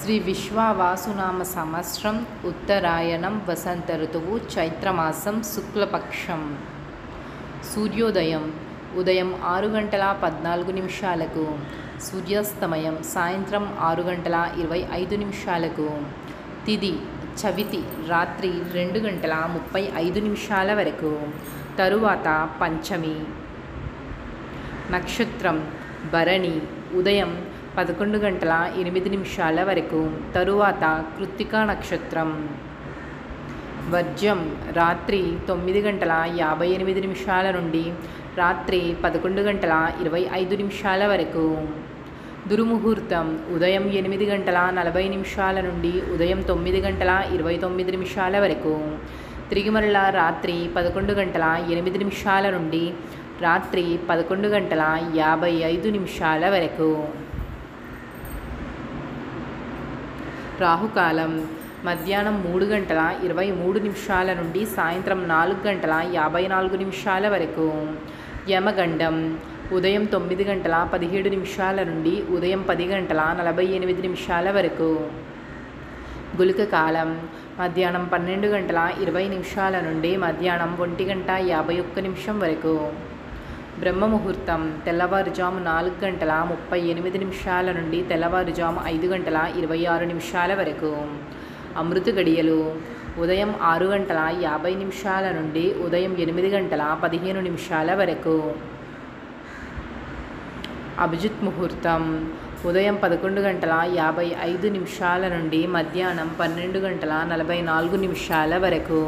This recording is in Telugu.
శ్రీ విశ్వావాసునామ సంవత్సరం ఉత్తరాయణం వసంత ఋతువు చైత్రమాసం శుక్లపక్షం. సూర్యోదయం ఉదయం 6:14 సూర్యాస్తమయం సాయంత్రం 6:25 తిథి చవితి రాత్రి 2:35 వరకు. తరువాత పంచమి. నక్షత్రం భరణి ఉదయం 11:08 వరకు. తరువాత కృత్తికా నక్షత్రం. వర్జ్యం రాత్రి 9:58 నుండి రాత్రి 11:25 వరకు. దుర్ముహూర్తం ఉదయం 8:40 నుండి ఉదయం 9:29 వరకు. తిరిగి మరలా రాత్రి 11:08 నుండి రాత్రి 11:55 వరకు. రాహుకాలం మధ్యాహ్నం 3:23 నుండి సాయంత్రం 4:54 వరకు. యమగండం ఉదయం 9:17 నుండి ఉదయం 10:48 వరకు. గుళిక కాలం మధ్యాహ్నం 12:20 నుండి మధ్యాహ్నం 1:51 వరకు. బ్రహ్మముహూర్తం తెల్లవారుజాము 4:38 నుండి తెల్లవారుజాము 5:26 వరకు. అమృత గడియలు ఉదయం 6:50 నుండి ఉదయం 8:15 వరకు. అభిజిత్ ముహూర్తం ఉదయం 11:55 నుండి మధ్యాహ్నం 12:44 వరకు.